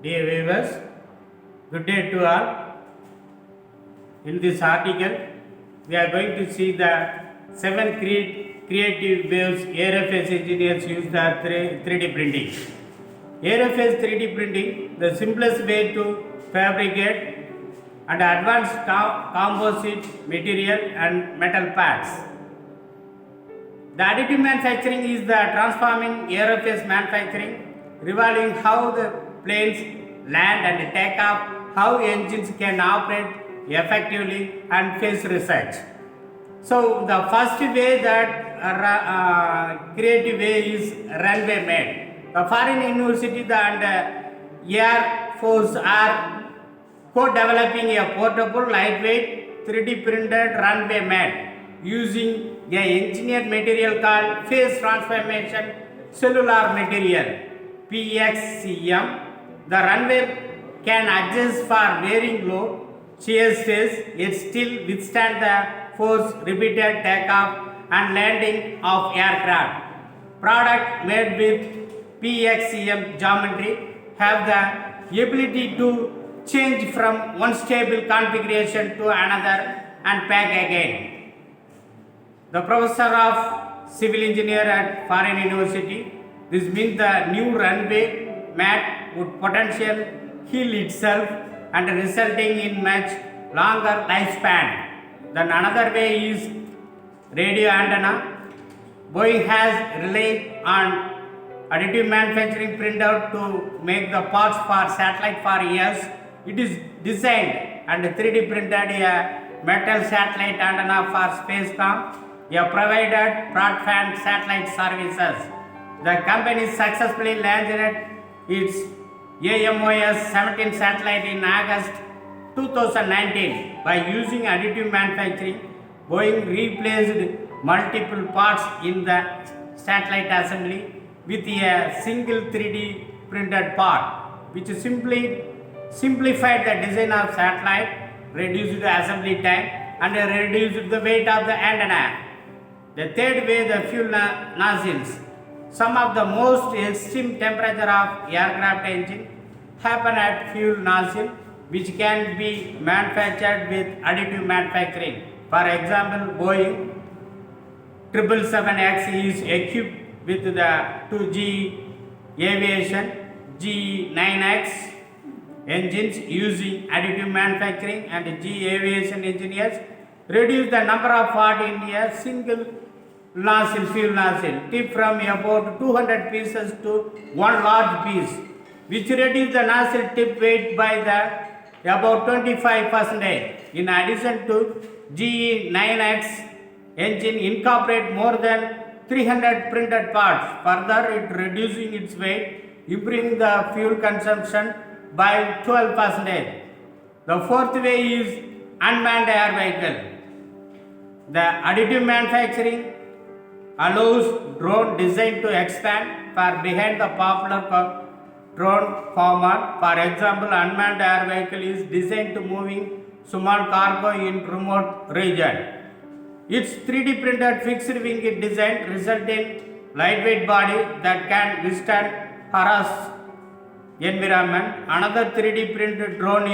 Dear viewers, good day to all. In this article, we are going to see the 7 creative ways Aerospace engineers use the 3D printing. Aerospace 3D printing, the simplest way to fabricate and advanced composite material and metal parts. The additive manufacturing is the transforming aerospace manufacturing, revealing how the planes land and take off, how engines can operate effectively, and face research. So the first way that creative way is runway mat. The foreign university and Air Force are co-developing a portable, lightweight, 3D printed runway mat using an engineered material called phase transformation cellular material PXCM. The runway can adjust for varying load, shear stress, yet still withstand the force repeated takeoff and landing of aircraft. Product made with PXCM geometry have the ability to change from one stable configuration to another and pack again. The professor of civil engineer at Foreign University, this means the new runway mat would potentially heal itself and resulting in much longer lifespan. Then another way is radio antenna. Boeing has relied on additive manufacturing printout to make the parts for satellite for years. It is designed and 3D printed a metal satellite antenna for Spacecom, a provided broadband satellite services. The company successfully launched its AMOS 17 satellite in August 2019. By using additive manufacturing, Boeing replaced multiple parts in the satellite assembly with a single 3D printed part, which simply simplified the design of satellite, reduced the assembly time, and reduced the weight of the antenna. The third way, the fuel nozzles. Some of the most extreme temperature of aircraft engine happen at fuel nozzle, which can be manufactured with additive manufacturing. For example, Boeing 777X is equipped with the 2G Aviation G9X engines using additive manufacturing, and G Aviation engineers reduce the number of parts in a single fuel nozzle tip from about 200 pieces to one large piece, which reduces the nozzle tip weight by about 25%. In addition to GE9X engine incorporate more than 300 printed parts, further it reducing its weight, improving the fuel consumption by 12%. The fourth way is unmanned air vehicle. The additive manufacturing allows drone design to expand far behind the popular drone format. For example, unmanned air vehicle is designed to moving small cargo in remote region. Its 3D printed fixed wing design result in lightweight body that can withstand harsh environment. Another 3D printed drone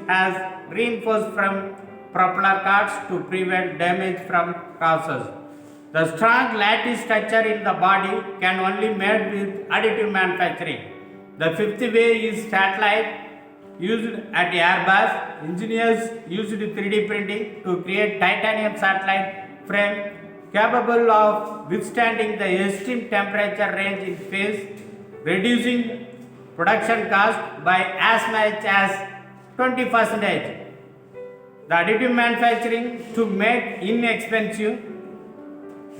has reinforced from propeller cards to prevent damage from crashes. The strong lattice structure in the body can only made with additive manufacturing. The fifth way is satellite used at Airbus. Engineers used 3D printing to create titanium satellite frame capable of withstanding the extreme temperature range in space, reducing production cost by as much as 20%. The additive manufacturing to make inexpensive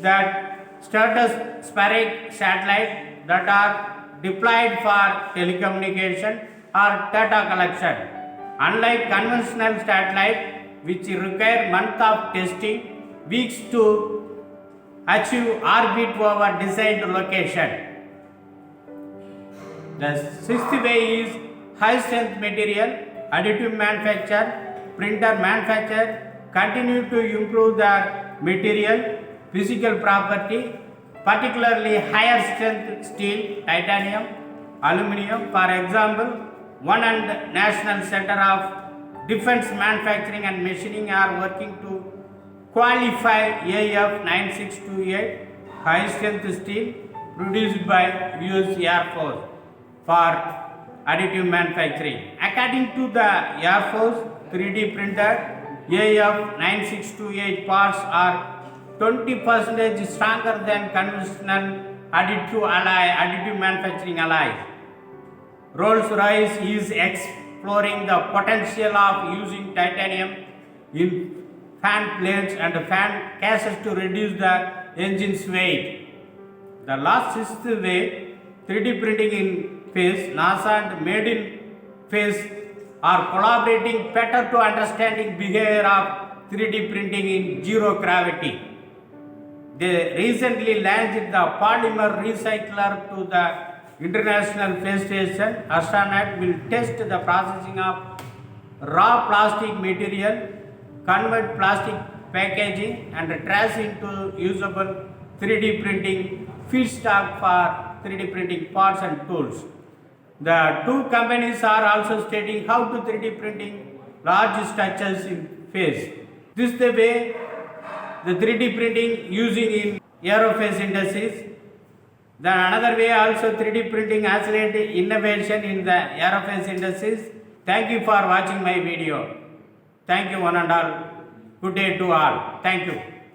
that stratospheric satellite that are deployed for telecommunication or data collection. Unlike conventional satellite, which require months of testing, weeks to achieve orbit over desired location. The sixth way is high strength material. Additive printer manufacture continue to improve their material physical property, particularly higher strength steel, titanium, aluminum. For example, One and National Center of Defense Manufacturing and Machining are working to qualify AF 9628 high strength steel produced by US Air Force for additive manufacturing. According to the Air Force, 3D printed AF 9628 parts are 20% stronger than conventional additive manufacturing alloys. Rolls-Royce is exploring the potential of using titanium in fan plates and fan cases to reduce the engine's weight. The last sixth way, 3D printing in phase, NASA and Made in phase are collaborating better to understanding behavior of 3D printing in zero gravity. They recently launched the polymer recycler to the International Space Station. Astronaut will test the processing of raw plastic material, convert plastic packaging and trace into usable 3D printing feedstock for 3D printing parts and tools. The two companies are also studying how to 3D printing large structures in phase. This is the way the 3D printing using in aerospace industries. Then another way also 3D printing accelerated innovation in the aerospace industries. Thank you for watching my video. Thank you one and all. Good day to all. Thank you.